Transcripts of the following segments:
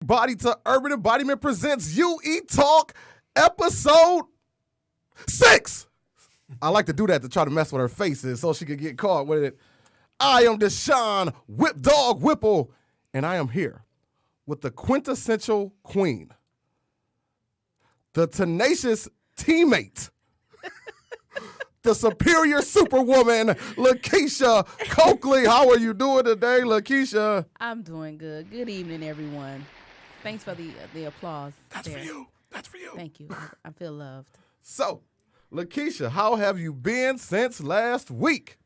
Body to Urban Embodiment presents UE Talk episode 6. I like to do that to try to mess with her faces so she could get caught with it. I am Deshaun Whip Dog Whipple, and I am here with the quintessential queen, the tenacious teammate, the superior superwoman, Lakeisha Coakley. How are you doing today, Lakeisha? I'm doing good. Good evening, everyone. Thanks for the applause. That's there. for you. That's for you. Thank you. I feel loved. So, Lakeisha, how have you been since last week?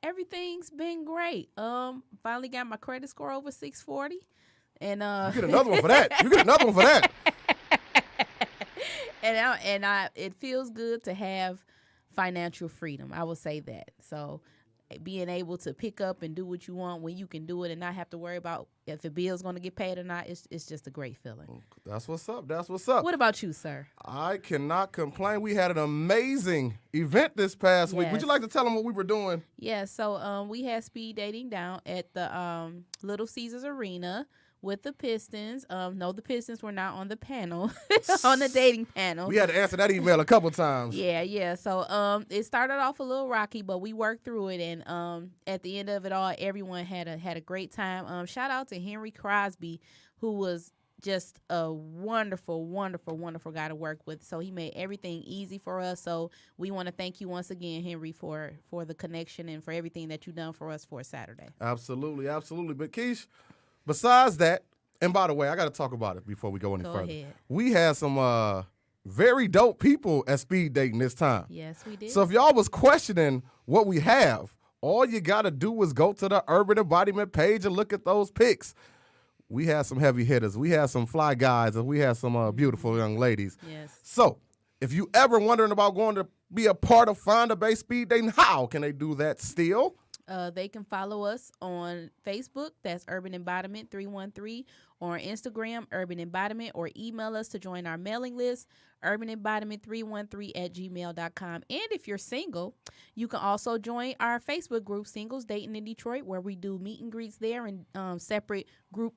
Everything's been great. Finally got my credit score over 640, and You get another one for that. You get another one for that. and it feels good to have financial freedom. I will say that. So being able to pick up and do what you want when you can do it and not have to worry about if the bill's going to get paid or not, it's just a great feeling. That's what's up. That's what's up. What about you, sir? I cannot complain. We had an amazing event this past week. Would you like to tell them what we were doing? Yeah, so we had speed dating down at the Little Caesars Arena with the Pistons. No, the Pistons were not on the panel, on the dating panel. We had to answer that email a couple times. Yeah. So it started off a little rocky, but we worked through it, and at the end of it all, everyone had a great time. Shout out to Henry Crosby, who was just a wonderful, wonderful, wonderful guy to work with. So he made everything easy for us. So we want to thank you once again, Henry, for the connection and for everything that you've done for us for Saturday. Absolutely. But Keish, besides that, and by the way, I got to talk about it before we go any further. Ahead. We had some very dope people at speed dating this time. Yes, we did. So if y'all was questioning what we have, all you got to do is go to the Urban Embodiment page and look at those pics. We had some heavy hitters. We had some fly guys, and we had some beautiful young ladies. Yes. So if you ever wondering about going to be a part of Finder-Based Speed Dating, how can they do that still? They can follow us on Facebook, that's Urban Embodiment 313, or on Instagram, Urban Embodiment, or email us to join our mailing list, urbanembodiment313@gmail.com. And if you're single, you can also join our Facebook group, Singles Dating in Detroit, where we do meet and greets there and separate group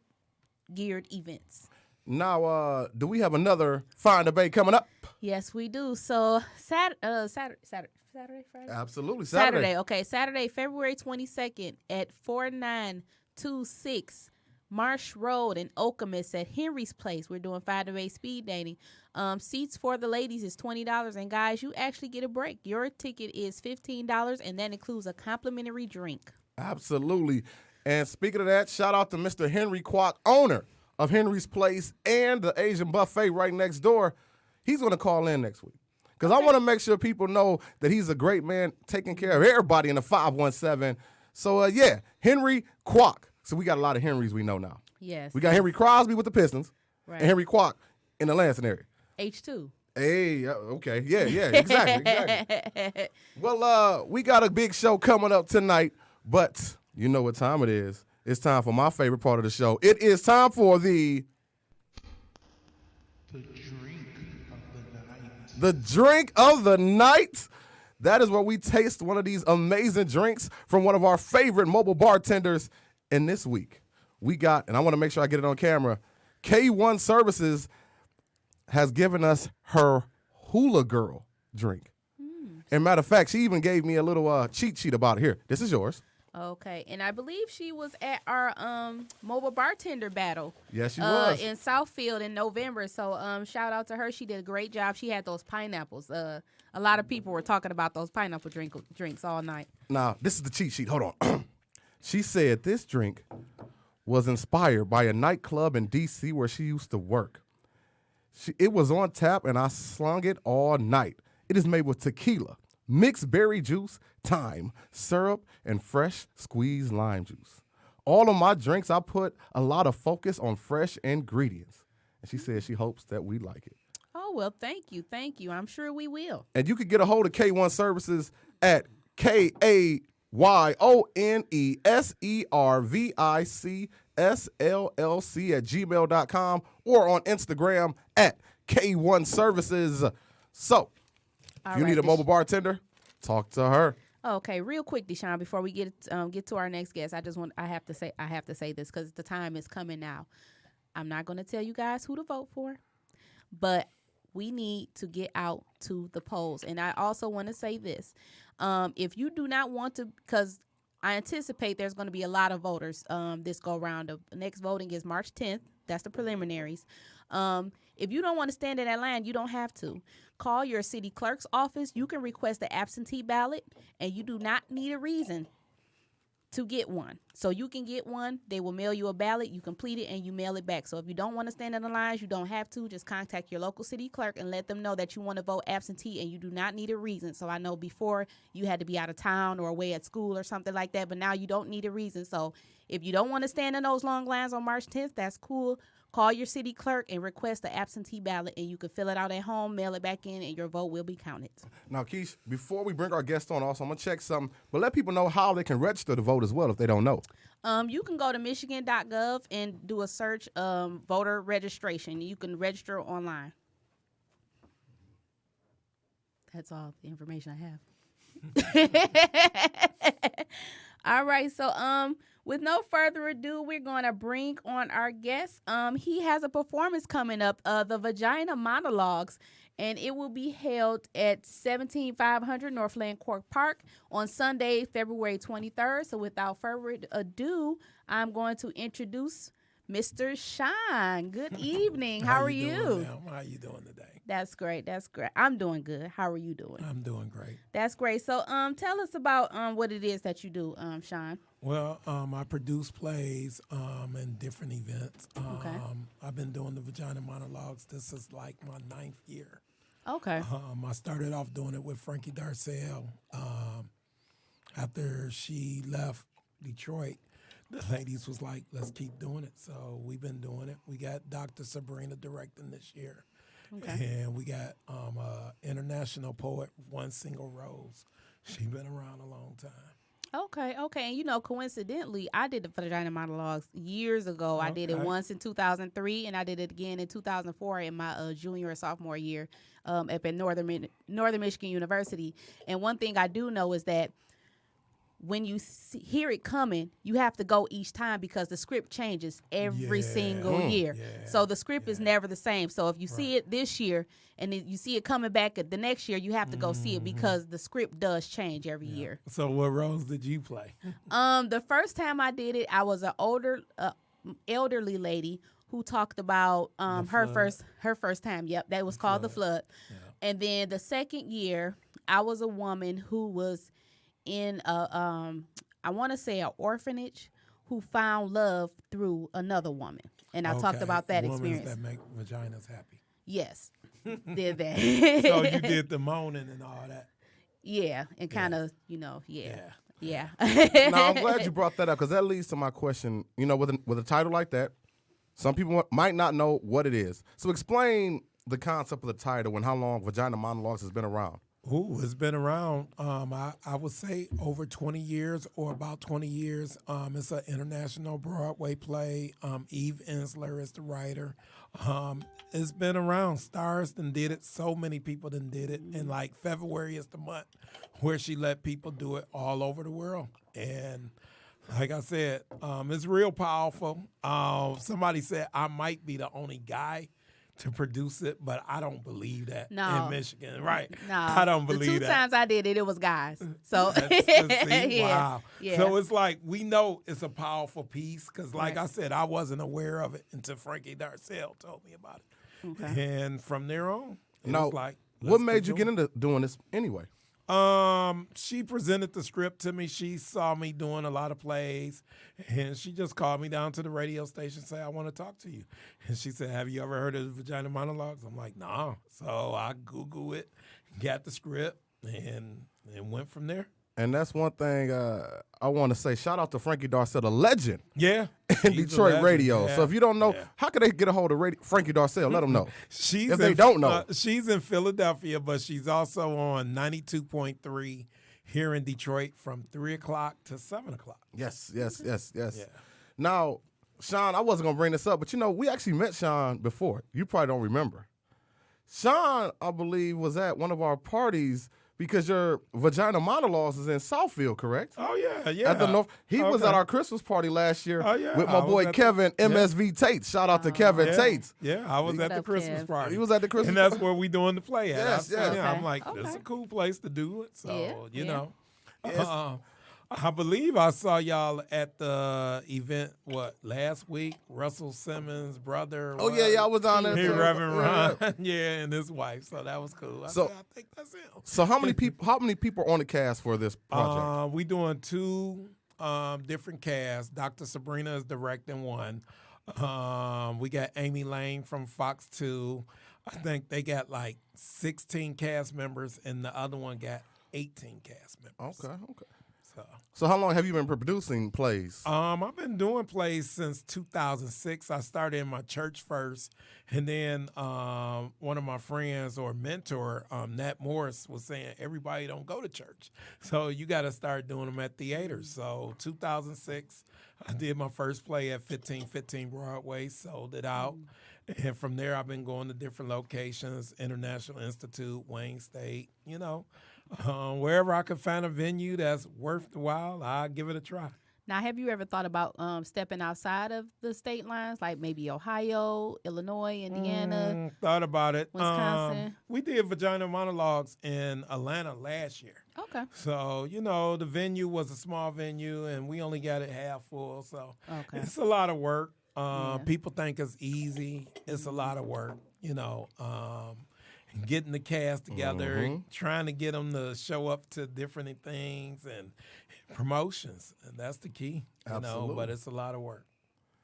geared events. Now, do we have another Find a Bay coming up? Yes, we do. So Saturday, Friday? Absolutely, Saturday. Okay, Saturday, February 22nd at 4926 Marsh Road in Okemos at Henry's Place. We're doing Find-A-Bay speed dating. Seats for the ladies is $20, and guys, you actually get a break. Your ticket is $15, and that includes a complimentary drink. Absolutely. And speaking of that, shout out to Mr. Henry Kwok, owner of Henry's Place and the Asian Buffet right next door. He's going to call in next week because I want to make sure people know that he's a great man taking care of everybody in the 517. So, Henry Kwok. So we got a lot of Henrys we know now. Yes. We got Henry Crosby with the Pistons right. and Henry Kwok in the Lansing area. H2. Hey, okay. Yeah, exactly. Well, we got a big show coming up tonight, but you know what time it is. It's time for my favorite part of the show. It is time for the drink of the night. That is where we taste one of these amazing drinks from one of our favorite mobile bartenders. And this week, we got, and I want to make sure I get it on camera, K1 Services has given us her Hula Girl drink. And matter of fact, she even gave me a little cheat sheet about it. Here, this is yours. Okay, and I believe she was at our mobile bartender battle. Yes, she was. In Southfield in November. So shout out to her. She did a great job. She had those pineapples. A lot of people were talking about those pineapple drinks all night. Now, this is the cheat sheet. Hold on. She said this drink was inspired by a nightclub in D.C. where she used to work. It was on tap, and I slung it all night. It is made with tequila, mixed berry juice, thyme, syrup, and fresh squeezed lime juice. All of my drinks, I put a lot of focus on fresh ingredients. And she said she hopes that we like it. Oh, well, thank you. I'm sure we will. And you can get a hold of K1 Services at KAYONESERVICSLLC@gmail.com or on Instagram at K1 Services. So, if you need a mobile bartender, talk to her. Okay, real quick, Deshaun, before we get to our next guest, I have to say this because the time is coming now. I'm not going to tell you guys who to vote for, but we need to get out to the polls. And I also want to say this. If you do not want to, because I anticipate there's going to be a lot of voters this go round. The next voting is March 10th. That's the preliminaries. If you don't want to stand in that line, you don't have to. Call your city clerk's office. You can request the absentee ballot, and you do not need a reason to get one. So you can get one. They will mail you a ballot. You complete it, and you mail it back. So if you don't want to stand in the lines, you don't have to. Just contact your local city clerk and let them know that you want to vote absentee, and you do not need a reason. So I know before you had to be out of town or away at school or something like that, but now you don't need a reason. So if you don't want to stand in those long lines on March 10th, that's cool. Call your city clerk and request the absentee ballot, and you can fill it out at home, mail it back in, and your vote will be counted. Now, Keish, before we bring our guest on, also, I'm going to check something, but let people know how they can register to vote as well if they don't know. You can go to michigan.gov and do a search voter registration. You can register online. That's all the information I have. All right, so with no further ado, we're going to bring on our guest. He has a performance coming up, the Vagina Monologues, and it will be held at 17500 Northland Cork Park on Sunday, February 23rd. So without further ado, I'm going to introduce Mr. Sean. Good evening. How are you? Doing, how are you doing today? That's great. That's great. I'm doing good. How are you doing? I'm doing great. That's great. So tell us about what it is that you do, Sean. Well, I produce plays and different events. Okay. I've been doing the Vagina Monologues. This is like my 9th year. Okay. I started off doing it with Frankie Darcell. After she left Detroit, the ladies was like, let's keep doing it. So we've been doing it. We got Dr. Sabrina directing this year. Okay. And we got international poet, One Single Rose. She's been around a long time. Okay. And coincidentally, I did the Vagina Monologues years ago. Okay. I did it once in 2003, and I did it again in 2004 in my junior or sophomore year up at Northern Michigan University. And one thing I do know is that when you hear it coming, you have to go each time because the script changes every single year. Yeah. So the script is never the same. So if you see it this year and then you see it coming back at the next year, you have to go see it because the script does change every year. So what roles did you play? The first time I did it, I was an elderly lady who talked about her first time. Yep, that was called The Flood. Yeah. And then the second year, I was a woman who was in I want to say an orphanage who found love through another woman. And I talked about that experience. That make vaginas happy. Yes, did that. So you did the moaning and all that. Yeah, and kind of, yeah. Now, I'm glad you brought that up because that leads to my question. With a title like that, some people might not know what it is. So explain the concept of the title and how long Vagina Monologues has been around. Ooh, it's been around, I would say, over 20 years or about 20 years. It's an international Broadway play. Eve Ensler is the writer. It's been around. Stars done did it. So many people done did it. And, February is the month where she let people do it all over the world. And like I said, it's real powerful. Somebody said I might be the only guy to produce it, but I don't believe that in Michigan, right? No, I don't believe that. The 2 times I did it, it was guys. So, wow. Yeah. So it's like we know it's a powerful piece because, I said, I wasn't aware of it until Frankie Darcell told me about it. Okay. And from there on, it was like, what made you get into doing this anyway? She presented the script to me. She saw me doing a lot of plays, and she just called me down to the radio station and said, I want to talk to you. And she said, have you ever heard of the Vagina Monologues? I'm like, nah. So I Googled it, got the script, and went from there. And that's one thing I want to say. Shout out to Frankie Darcell, the legend. Yeah. In Detroit radio. Yeah. So if you don't know, how can they get a hold of Frankie Darcell? Let them know. If they don't know. She's in Philadelphia, but she's also on 92.3 here in Detroit from 3 o'clock to 7 o'clock. Yes. Yeah. Now, Sean, I wasn't going to bring this up, but we actually met Sean before. You probably don't remember. Sean, I believe, was at one of our parties because your Vagina Monologues is in Southfield, correct? Oh, yeah. At the North. He was Okay. at our Christmas party last year with I my was boy at the- Kevin MSV Tates. Shout out to Kevin Tates. Yeah, I was at the up, Christmas Kev? party. He was at the Christmas And that's where we doing the play at. Yes, yes. Yeah, I'm Okay. like, this is a cool place to do it. So, Yeah, you yeah. know. Yes. I believe I saw y'all at the event, last week? Russell Simmons' brother. Oh, yeah, I was down there. Hey, too. Reverend Yeah. Ron. Yeah, and his wife. So that was cool. I So- said, I think that's him. So how many people are on the cast for this project? We doing 2 different casts. Dr. Sabrina is directing one. We got Amy Lane from Fox 2. I think they got like 16 cast members, and the other one got 18 cast members. Okay. So, So how long have you been producing plays? I've been doing plays since 2006. I started in my church first, and then one of my friends or mentor, Nat Morris, was saying everybody don't go to church, so you got to start doing them at theaters. So 2006, I did my first play at 1515 Broadway, sold it out, and from there I've been going to different locations: International Institute, Wayne State, wherever I could find a venue that's worth the while, I'll give it a try. Now, have you ever thought about stepping outside of the state lines, like maybe Ohio, Illinois, Indiana? Thought about it. Wisconsin. We did Vagina Monologues in Atlanta last year. Okay. So, the venue was a small venue, and we only got it half full. So Okay. it's a lot of work. Yeah. People think it's easy. It's a lot of work, getting the cast together, trying to get them to show up to different things and promotions. And that's the key, Absolutely. but it's a lot of work.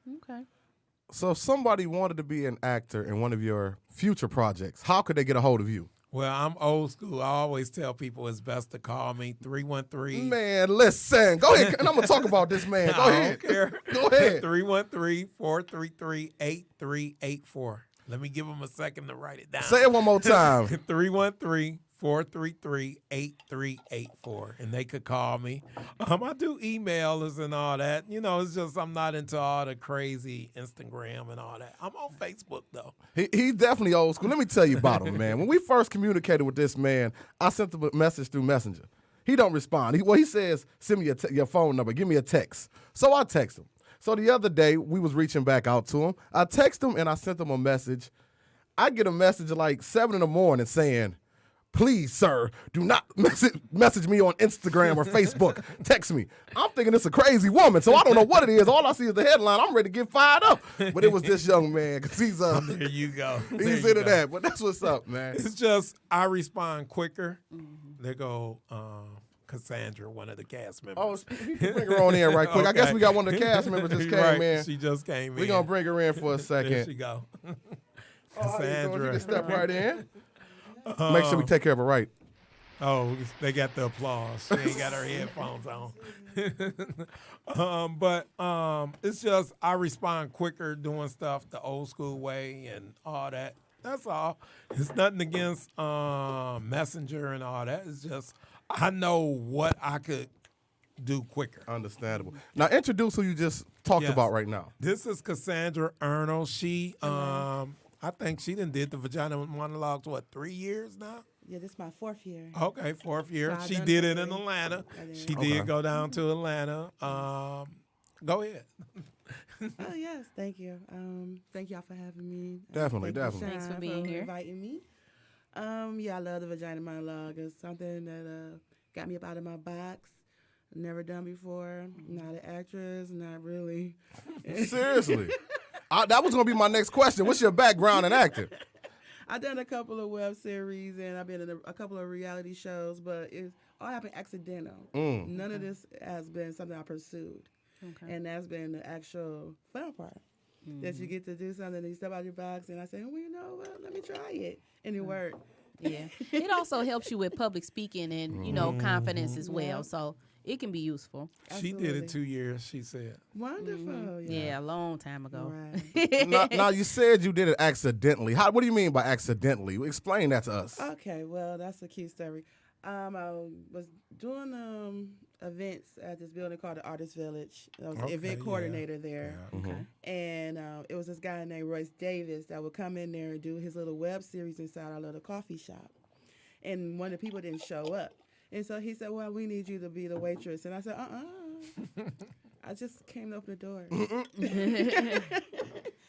Okay. So if somebody wanted to be an actor in one of your future projects, how could they get a hold of you? Well, I'm old school. I always tell people it's best to call me 313. Man, listen. Go ahead. And I'm going to talk about this man. Go I ahead. don't care. Go ahead. 313-433-8384. Let me give them a second to write it down. Say it one more time. 313-433-8384. And they could call me. I do emails and all that. It's just I'm not into all the crazy Instagram and all that. I'm on Facebook, though. He's definitely old school. Let me tell you about him, man. When we first communicated with this man, I sent him a message through Messenger. He don't respond. He says, send me your phone number. Give me a text. So I text him. So the other day, we was reaching back out to him. I text him and I sent him a message. I get a message at like 7 in the morning saying, please, sir, do not message me on Instagram or Facebook. Text me. I'm thinking it's a crazy woman, so I don't know what it is. All I see is the headline. I'm ready to get fired up. But it was this young man because he's There you go. he's into that. But that's what's up, man. It's just I respond quicker. There go Cassandra, one of the cast members. Oh, you can bring her on in right quick. I guess Okay. we got one of the cast members just came Right. in. She just came in. We're going to bring her in for a There second. she go. Oh, how you doing? You Cassandra. can step right in. Make sure we take care of her right. Oh, they got the applause. She ain't got her headphones on. But it's just I respond quicker doing stuff the old school way and all that. That's all. It's nothing against Messenger and all that. It's just I know what I could do quicker. Understandable. Now, introduce who you just talked Yes. about right now. This is Cassandra Arnold. She, I think she done did the Vagina Monologues, 3 years now? Yeah, this is my 4th year. Okay, 4th year. So I've she done did it it in already. Atlanta. I did. She Okay. did go down to Atlanta. Go ahead. Oh yes, thank you. Thank y'all for having me. Definitely, Thank you, definitely. Thanks for Shine, being here. inviting me. Yeah, I love the Vagina Monologue. It's something that got me up out of my box. Never done before. Not an actress. Not really. Seriously. That was going to be my next question. What's your background in acting? I've done a couple of web series and I've been in a couple of reality shows, but it's all happened accidental. None of this has been something I pursued. Okay. And that's been the actual fun part. That you get to do something and you step out your box and I say, well, you know what, let me try it. And it worked. Yeah. It also helps you with public speaking and, confidence as well. Yeah. So it can be useful. She did Absolutely. it 2 years, she said. Wonderful. Yeah, a long time ago. Right. now, you said you did it accidentally. What do you mean by accidentally? Explain that to us. Okay, well, that's a cute story. I was doing events at this building called the Artist Village. I was the Okay, event yeah. coordinator there. Okay. And it was this guy named Royce Davis that would come in there and do his little web series inside our little coffee shop. and one of the people didn't show up. And so he said, well, we need you to be the waitress. And I said, I just came to open the doors.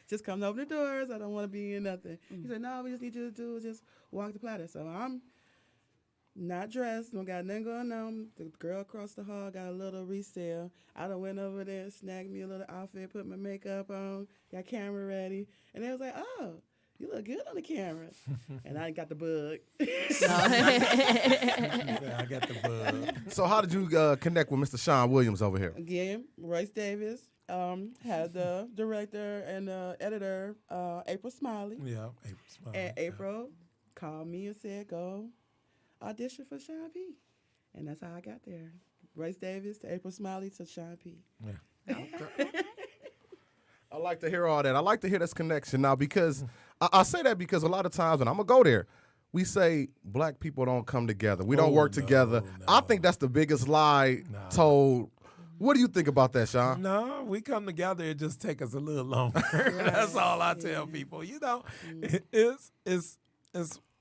Just come to open the doors. I don't want to be in nothing. He said, no, we just need you to do just walk the platter. So I'm not dressed, don't got nothing going on. The girl across the hall got a little resale. I done went over there, snagged me a little outfit, put my makeup on, got camera ready. And they was like, oh, you look good on the camera. And I got the bug. I got the bug. So how did you connect with Mr. Sean Williams over here? Again, Royce Davis had the director and editor, April Smiley. Yeah, April Smiley. And April called me and said, go audition for Sean P. And that's how I got there. Royce Davis to April Smiley to Sean P. Yeah. Okay. I like to hear all that. I like to hear this connection now because I say that because a lot of times, and I'm going to go there, we say black people don't come together. We don't work together. No. I think that's the biggest lie told. What do you think about that, Sean? No, we come together. It just take us a little longer. That's all I tell people. You know,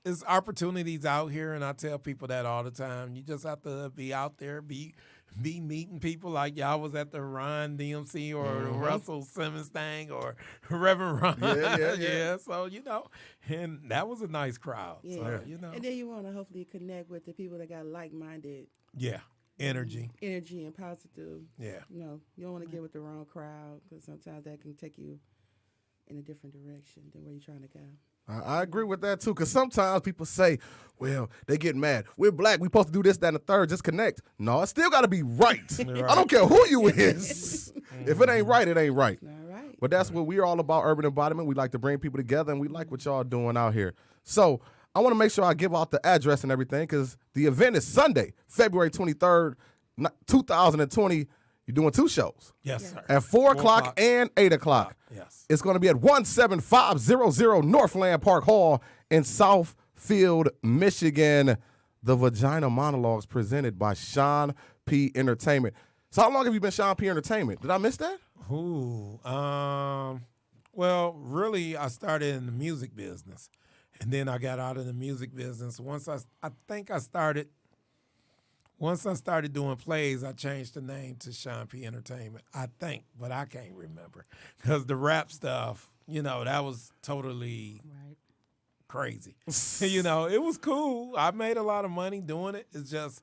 it's opportunities out here, and I tell people that all the time. You just have to be out there, be meeting people like y'all was at the Ron DMC or the Russell Simmons thing or Reverend Ron. Yeah. So, you know, and that was a nice crowd. Yeah. So, you know. And then you want to hopefully connect with the people that got like-minded Energy. and positive. Yeah. You don't want to get with the wrong crowd because sometimes that can take you in a different direction than where you're trying to go. I agree with that, too, because sometimes people say, well, they get mad. We're black. We're supposed to do this, that, and the third. Just connect. No, it still got to be right. I don't care who you is. If it ain't right, it ain't right. All right. But that's what we're all about, urban embodiment. We like to bring people together, and we like what y'all doing out here. So I want to make sure I give out the address and everything because the event is Sunday, February 23rd, 2020. You're doing 2 shows. Yes, sir. At 4 o'clock and 8 o'clock. Yes. It's going to be at 17500 Northland Park Hall in Southfield, Michigan. The Vagina Monologues presented by Sean P. Entertainment. So how long have you been Sean P. Entertainment? Did I miss that? Well, really, I started in the music business. And then I got out of the music business. Once I started doing plays, I changed the name to Sean P. Entertainment, I think, but I can't remember. Because the rap stuff, that was totally crazy. It was cool. I made a lot of money doing it. It's just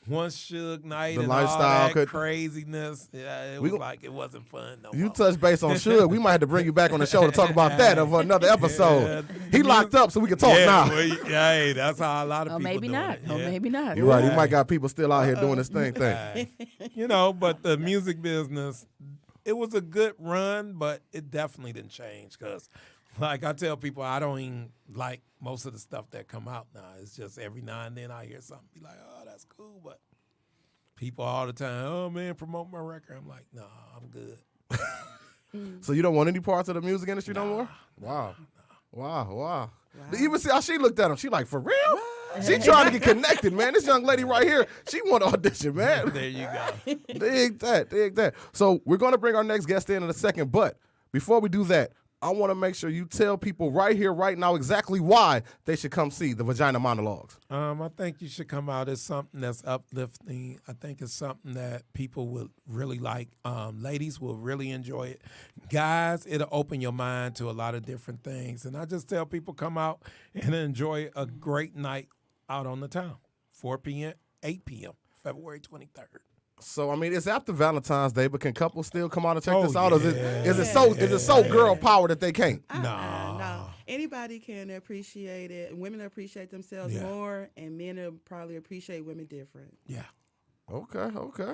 one Suge night The and lifestyle all that craziness. Yeah, it was like it wasn't fun no more. You touched base on Suge. We might have to bring you back on the show to talk about that of another episode. He locked up, so we can talk now. Well, hey, that's how a lot of people maybe doing not. it. Oh, maybe not. You're right. He might got people still out here doing this thing. But the music business, it was a good run, but it definitely didn't change because, like I tell people, I don't even like most of the stuff that come out now. It's just every now and then I hear something, be like, oh, that's cool, but people all the time, oh, man, promote my record. I'm like, nah, I'm good. So you don't want any parts of the music industry no more? Wow. Even see how she looked at him. She like, for real? She trying to get connected, man. This young lady right here, she want to audition, man. There you go. Dig that. So we're going to bring our next guest in a second, but before we do that, I want to make sure you tell people right here, right now, exactly why they should come see the Vagina Monologues. I think you should come out. It's something that's uplifting. I think it's something that people will really like. Ladies will really enjoy it. Guys, it'll open your mind to a lot of different things. And I just tell people come out and enjoy a great night out on the town. 4 p.m., 8 p.m., February 23rd. So, I mean, it's after Valentine's Day, but can couples still come out and check this out? Yeah. Is it so girl power that they can't? No. Anybody can appreciate it. Women appreciate themselves more, and men will probably appreciate women different. Yeah. Okay.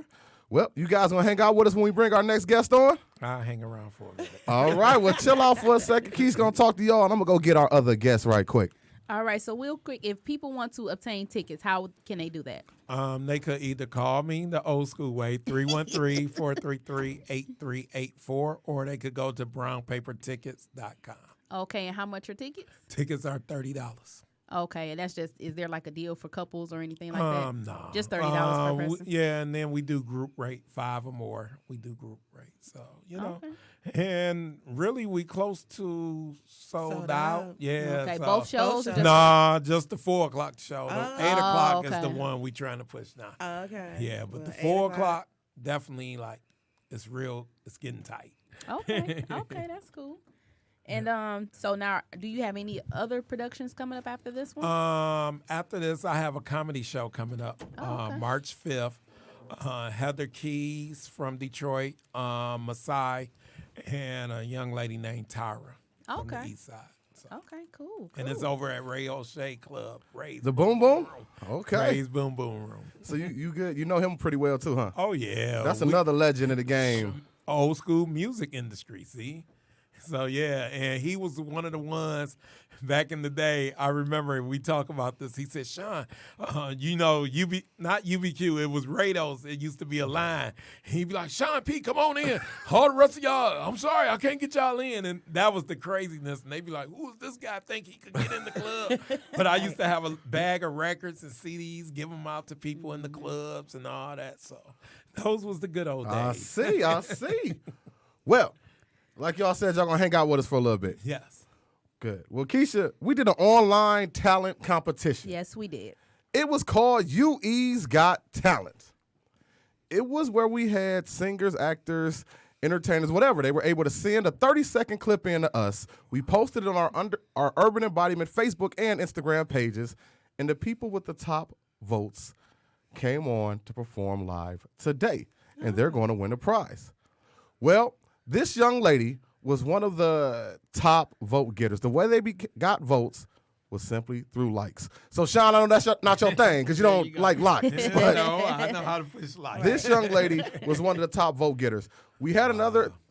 Well, you guys going to hang out with us when we bring our next guest on? I'll hang around for a minute. All right. Well, chill out for a second. Keith's going to talk to y'all, and I'm going to go get our other guest right quick. All right, so real quick, if people want to obtain tickets, how can they do that? They could either call me the old school way, 313-433-8384, or they could go to brownpapertickets.com. Okay, and how much are tickets? Tickets are $30. Okay, and that's just, is there like a deal for couples or anything like that? No. Just $30 per person? Yeah, and then we do group rate, 5 or more. We do group rate. So, Okay. and really we close to sold out. Yeah. Okay, so- both shows? Or just Nah, just the 4 o'clock show. The Oh. 8 o'clock is okay. the one we trying to push now. Okay. Yeah, but Well, the 8 4 o'clock, definitely like, it's getting tight. Okay, okay, that's cool. And so now, do you have any other productions coming up after this one? After this, I have a comedy show coming up okay. March 5th. Heather Keys from Detroit, Masai, and a young lady named Tyra from the Okay. East Side. So, Okay, cool. and it's over at Ray O'Shea Club. Ray's The Boom Boom? Okay. Ray's Boom Boom Room. So you good? You know him pretty well too, huh? Oh, yeah. That's another legend in the game. Old school music industry, see? So, yeah, and he was one of the ones back in the day. I remember we talk about this. He said, Sean, you know, not UBQ, it was Rados. It used to be a line. He'd be like, Sean P, come on in. All the rest of y'all, I'm sorry, I can't get y'all in. And that was the craziness. And they'd be like, who does this guy think he could get in the club? But I used to have a bag of records and CDs, give them out to people in the clubs and all that. So those was the good old days. I see. Well, like y'all said, y'all gonna hang out with us for a little bit. Yes. Good. Well, Keisha, we did an online talent competition. Yes, we did. It was called UE's Got Talent. It was where we had singers, actors, entertainers, whatever. They were able to send a 30-second clip in to us. We posted it on our Urban Embodiment Facebook and Instagram pages, and the people with the top votes came on to perform live today, and they're going to win a prize. Well, this young lady was one of the top vote getters. The way they got votes was simply through likes. So, Sean, I know that's not your thing because you don't like likes. But I know how to push likes. this young lady was one of the top vote getters. We had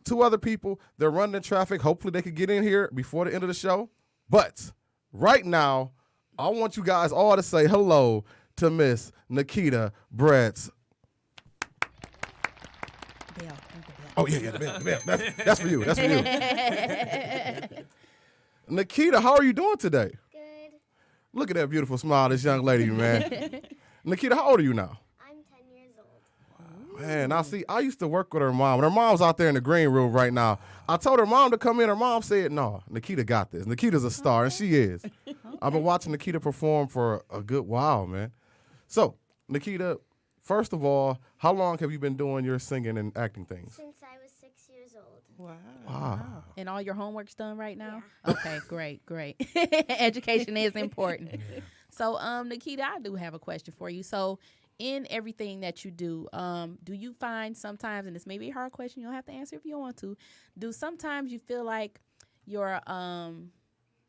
two other people. They're running in traffic. Hopefully they could get in here before the end of the show. But right now, I want you guys all to say hello to Miss Nikita Bretz. Bell. Oh, yeah, the bell. That's for you. That's for you. Nikita, how are you doing today? Good. Look at that beautiful smile, this young lady, man. Nikita, how old are you now? I'm 10 years old. Man, I used to work with her mom. And her mom's out there in the green room right now. I told her mom to come in. Her mom said, no, Nikita got this. Nikita's a star, and she is. I've been watching Nikita perform for a good while, man. So, Nikita, first of all, how long have you been doing your singing and acting things? Since I was 6 years old. Wow. And all your homework's done right now? Yeah. Okay, great. Education is important. Yeah. So, Nikita, I do have a question for you. So, in everything that you do you find sometimes, and this may be a hard question, you don't have to answer if you don't want to, do sometimes you feel like your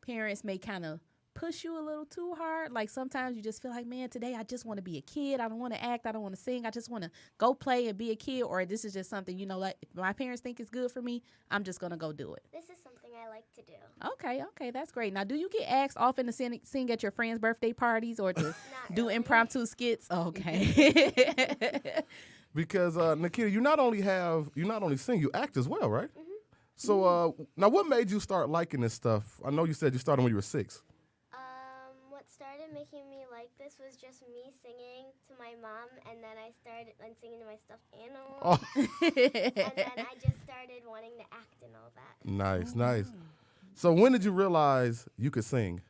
parents may kind of push you a little too hard? Like sometimes you just feel like, man, today I just want to be a kid. I don't want to act. I don't want to sing. I just want to go play and be a kid. Or this is just something, like if my parents think it's good for me, I'm just going to go do it. This is something I like to do. Okay, that's great. Now, do you get asked often to sing at your friends' birthday parties or to do really. Impromptu skits? Okay. Because Nikita, you not only sing, you act as well, right? Mm-hmm. So now, what made you start liking this stuff? I know you said you started when you were 6. What started making me like this was just me singing to my mom, and then I started singing to my stuffed animal. Oh. And then I just started wanting to act and all that. Nice. So when did you realize you could sing?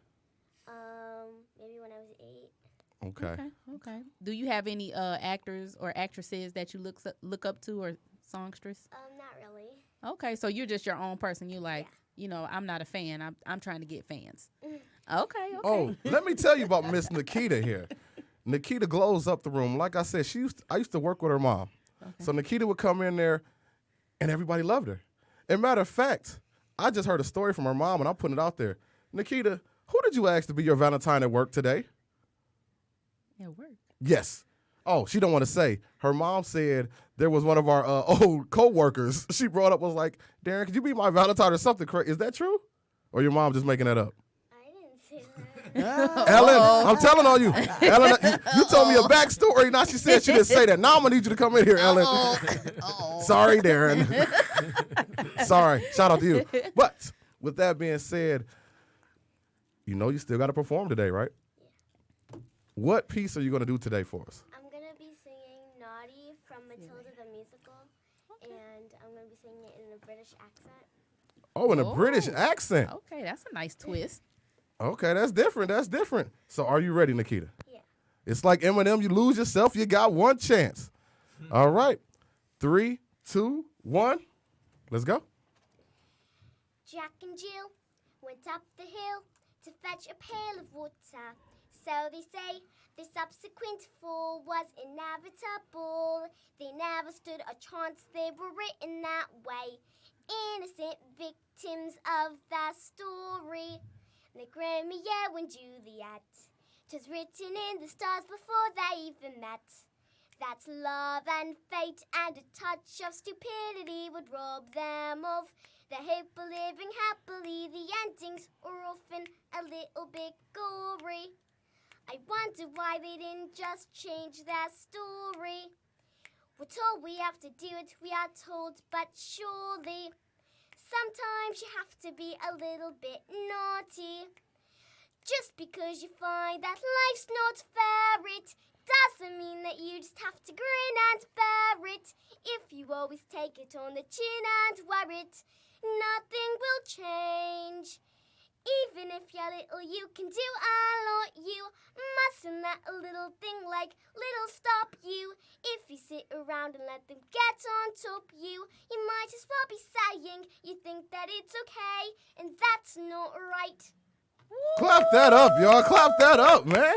Maybe when I was 8. Okay. Do you have any actors or actresses that you look up to or songstress? Not really. Okay, so you're just your own person. You like, I'm not a fan. I'm trying to get fans. Okay. Oh, let me tell you about Miss Nikita here. Nikita glows up the room. Like I said, I used to work with her mom. Okay. So Nikita would come in there, and everybody loved her. And matter of fact, I just heard a story from her mom, and I'm putting it out there. Nikita, who did you ask to be your Valentine at work today? At work? Yes. Oh, she don't want to say. Her mom said there was one of our old co-workers. She brought up, was like, Darren, could you be my Valentine or something? Is that true? Or your mom just making that up? I didn't say that. Ellen, I'm telling on you. Ellen, you told me a backstory. Now she said she didn't say that. Now I'm going to need you to come in here, Ellen. Sorry, Darren. Sorry. Shout out to you. But with that being said, You know you still got to perform today, right? Yeah. What piece are you going to do today for us? I'm going to be singing Naughty from Matilda the Musical, and I'm going to be singing it in a British accent. Oh, in a Oh. British accent. Okay, that's a nice twist. Okay, that's different. That's different. So are you ready, Nikita? Yeah. It's like Eminem. You lose yourself. You got one chance. All right. 3, 2, 1. Let's go. Jack and Jill went up the hill to fetch a pail of water. So they say the subsequent fall was inevitable. They never stood a chance, they were written that way. Innocent victims of the story. Like Romeo and Juliet. 'Twas written in the stars before they even met. That's love and fate, and a touch of stupidity would rob them of the hope of living happily. The endings are often a little bit gory. I wonder why they didn't just change their story. We're told we have to do it, we are told, but surely sometimes you have to be a little bit naughty. Just because you find that life's not fair, it doesn't mean that you just have to grin and bear it. If you always take it on the chin and wear it, nothing will change. Even if you're little, you can do a lot. You mustn't let a little thing like little stop you. If you sit around and let them get on top you, you might as well be saying you think that it's okay, and that's not right. Clap that up, y'all. Clap that up, man.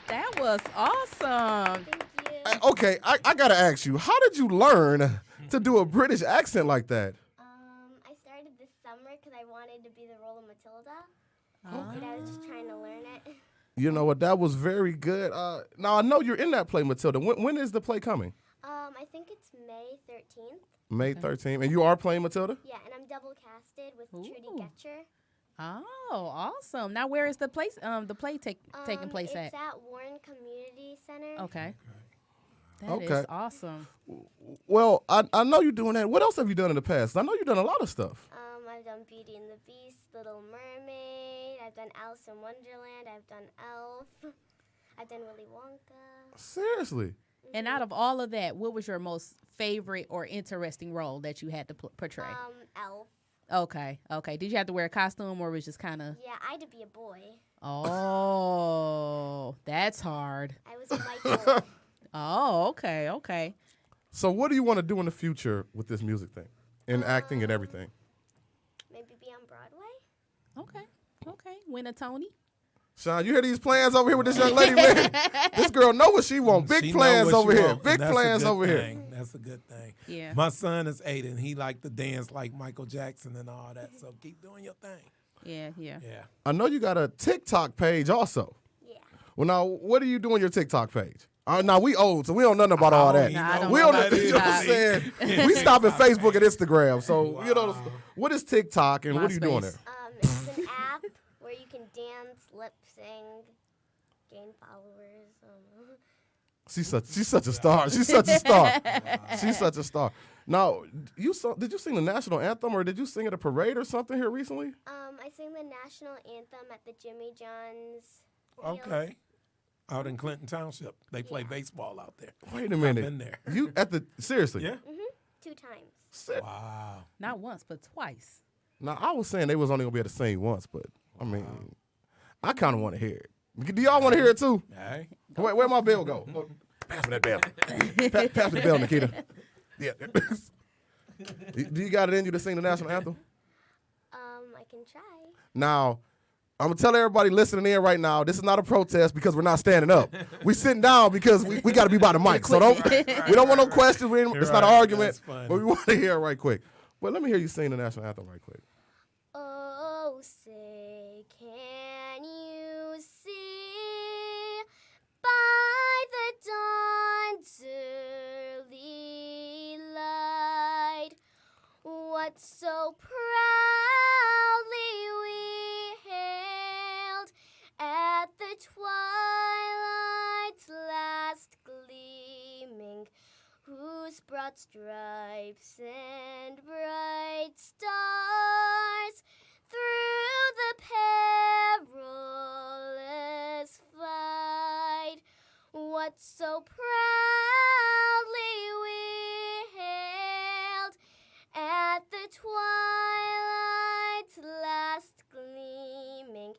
That was awesome. Thank you. Okay, I got to ask you, how did you learn to do a British accent like that? I started this summer because I wanted to be the role of Matilda, Oh. but I was just trying to learn it. You know what? That was very good. Now, I know you're in that play, Matilda. When is the play coming? I think it's May 13th. May 13th. And you are playing Matilda? Yeah, and I'm double casted with Trudy Ooh. Getcher. Oh, awesome. Now, where is the place? The play taking place It's at? at Warren Community Center. Okay. That is Okay. awesome. Well, I know you're doing that. What else have you done in the past? I know you've done a lot of stuff. I've done Beauty and the Beast, Little Mermaid. I've done Alice in Wonderland. I've done Elf. I've done Willy Wonka. Seriously. And out of all of that, what was your most favorite or interesting role that you had to portray? Elf. Okay. Did you have to wear a costume or was it just kind of? Yeah, I had to be a boy. Oh, that's hard. I was Michael. Oh, okay. So what do you want to do in the future with this music thing and acting and everything? Maybe be on Broadway. Okay. Win a Tony. Sean, you hear these plans over here with this young lady, man? This girl know what she want. Big She know plans what over she here. want, Big and that's a plans good over here. thing. That's a good thing. Yeah. My son is 8 and he like to dance like Michael Jackson and all that. So keep doing your thing. Yeah. Yeah. I know you got a TikTok page also. Yeah. Well, now, what do you do on your TikTok page? Now, we old, so we don't know nothing about all that. Nah, I don't We know don't know, about you know what I'm saying? We stop at Facebook and Instagram. So, you know, what is TikTok and what are you doing there? MySpace. It's an app where you can dance, lip sync, gain followers. She's such a star. She's such a star. She's such a star. Now, did you sing the national anthem or did you sing at a parade or something here recently? I sang the national anthem at the Jimmy John's. Field. Okay. Out in Clinton Township. They play baseball out there. Wait a minute. been there. You seriously? Yeah. 2 times. Wow. Not once, but twice. Now, I was saying they was only going to be able to sing once, but, I mean, I kind of want to hear it. Do y'all want to hear it too? Hey. Where my bell go? Pass me that bell. Pass me the bell, Nikita. Yeah. Do you got it in you to sing the national anthem? I can try. Now, I'm going to tell everybody listening in right now, this is not a protest because we're not standing up. We sitting down because we got to be by the mic. So we don't want no questions. It's not an Right, argument, that's funny. but we want to hear it right quick. But let me hear you sing the national anthem right quick. Oh, say, can you see by the dawn's early light what so proudly we hailed at the twilight's last gleaming, whose broad stripes and bright stars through the what so proudly we hailed at the twilight's last gleaming,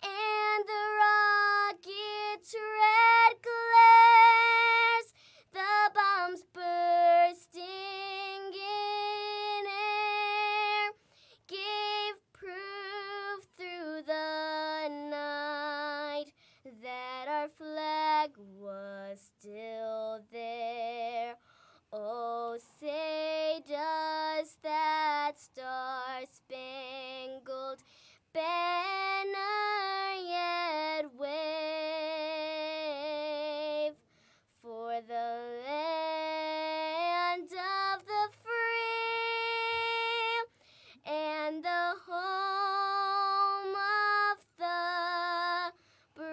and the rocket's red glares, the bombs bursting in air, gave proof through the night that our flag was still there. Oh, say does that star-spangled banner yet wave for the land of the free and the home of the brave?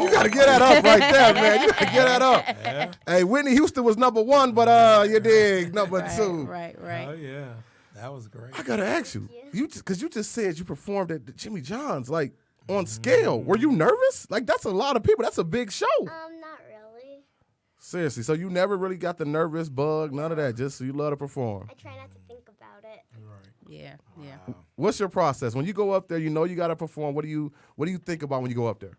You gotta get that up right there, man. You gotta get that up. Yeah. Hey, Whitney Houston was number 1, but you dig number 2. Right. Oh, yeah. That was great. I gotta ask you, you. because you just said you performed at the Jimmy John's, like on scale. Were you nervous? Like that's a lot of people. That's a big show. Not really. Seriously, so you never really got the nervous bug, none of that. Just you love to perform. I try not to think about it. Right. Yeah. What's your process when you go up there? You know you got to perform. What do you think about when you go up there?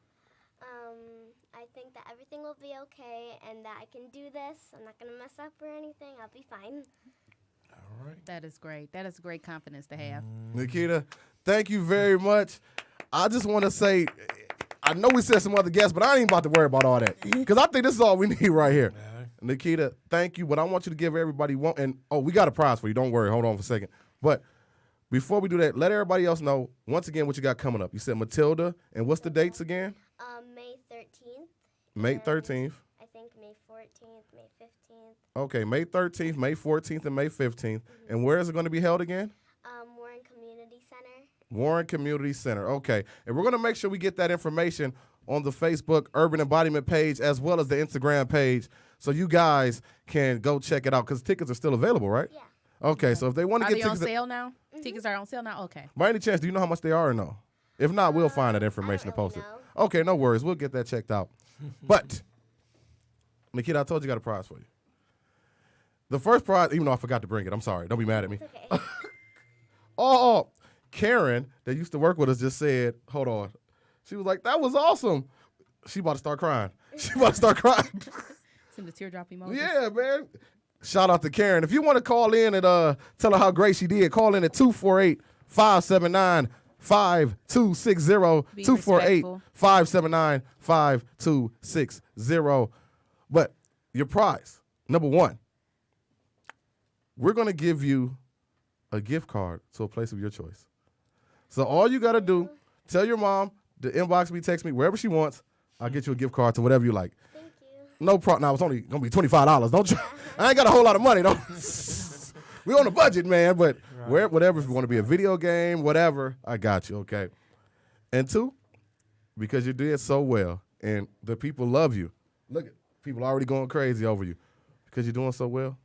I think that everything will be okay and that I can do this. I'm not going to mess up or anything. I'll be fine. All right. That is great. That is great confidence to have. Nikita, thank you very much. I just want to say, I know we said some other guests, but I ain't about to worry about all that because I think this is all we need right here. Yeah. Nikita, thank you, but I want you to give everybody one. And we got a prize for you. Don't worry. Hold on for a second. But before we do that, let everybody else know once again what you got coming up. You said Matilda, and what's the dates again? May 13th. May and 13th. I think May 14th, May 15th. Okay, May 13th, May 14th, and May 15th. And where is it going to be held again? Warren Community Center. Warren Community Center. Okay. And we're going to make sure we get that information on the Facebook Urban Embodiment page as well as the Instagram page so you guys can go check it out because tickets are still available, right? Yeah. Okay, so if they want to Are get they on tickets, sale now? Tickets are on sale now? Okay. by any chance, do you know how much they are or no? If not, we'll find that information and really post it. know. Okay, no worries. We'll get that checked out. But, Nikita, I told you I got a prize for you. The first prize, even though I forgot to bring it, I'm sorry. Don't be mad at me. It's okay. Oh, Karen that used to work with us just said, hold on. She was like, that was awesome. She about to start crying. Send the teardrop emoji. Yeah, man. Shout out to Karen. If you want to call in and tell her how great she did, call in at 248-579-5260. Be 248-579-5260. But your prize, number 1, we're going to give you a gift card to a place of your choice. So all you got to do, tell your mom to inbox me, text me, wherever she wants. I'll get you a gift card to whatever you like. Thank you. No problem. Now, it's only going to be $25. Don't you? I ain't got a whole lot of money. Don't. We on a budget, man. But whatever, if you want to be a video game, whatever, I got you, okay? And 2, because you did so well and the people love you. Look, people already going crazy over you. Because you're doing so well,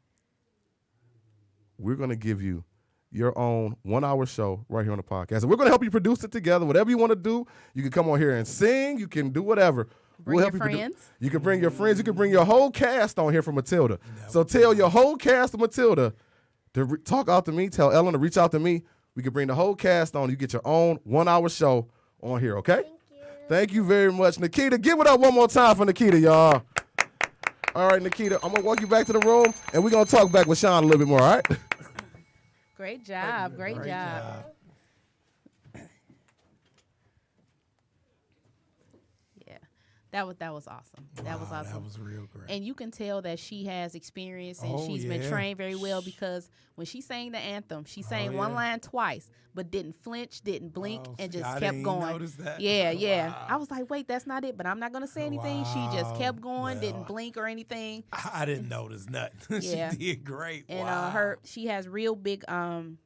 we're going to give you your own 1-hour show right here on the podcast. And we're going to help you produce it together. Whatever you want to do, you can come on here and sing. You can do whatever. Bring we'll your help you friends. You can bring your friends. You can bring your whole cast on here for Matilda. So tell your whole cast of Matilda to talk out to me. Tell Ellen to reach out to me. We can bring the whole cast on. You get your own 1-hour show on here, okay? Thank you. Thank you very much, Nikita. Give it up one more time for Nikita, y'all. All right, Nikita, I'm going to walk you back to the room, and we're going to talk back with Sean a little bit more, all right? Great job. Great job. Yeah. That was awesome. That was Wow, awesome. That was real great. And you can tell that she has experience and Oh, she's been yeah. trained very well because when she sang the anthem, she sang one yeah. line twice, but didn't flinch, didn't blink, Oh, and see, just I kept didn't going. notice that. Yeah, yeah. Wow. I was like, wait, that's not it, but I'm not gonna say anything. She just Wow. kept going, didn't Well, blink or anything. I didn't notice nothing. Yeah. She did great. And wow. she has real big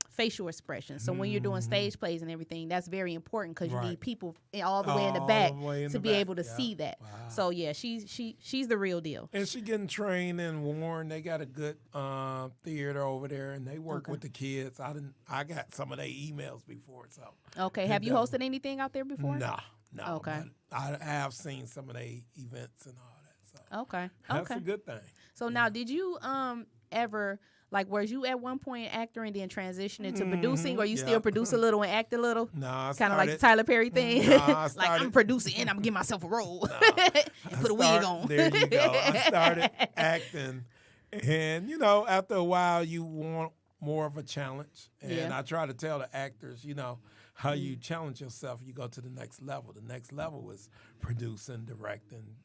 facial expressions. So when you're doing stage plays and everything, that's very important because you Right. need people all the way in the All back the way in to the be back. able to Yeah. see that. Wow. So yeah, she's the real deal. And she getting trained in Warren. They got a good theater over there, and they work Okay. with the kids. I got some of their emails before, so Okay, have you hosted anything out there before? no. Okay. I have seen some of the events and all that. So Okay. that's Okay. a good thing. So now, did you ever like was you at one point an actor and then transition into producing, or you still produce a little and act a little? No, I Kind of like the started- Tyler Perry thing. No, I Like I'm started- producing and I'm gonna give myself a role and put a wig start- on. There you go. I started acting, and after a while, you want more of a challenge. And Yeah. I try to tell the actors, how you challenge yourself, you go to the next level. The next level is producing, directing,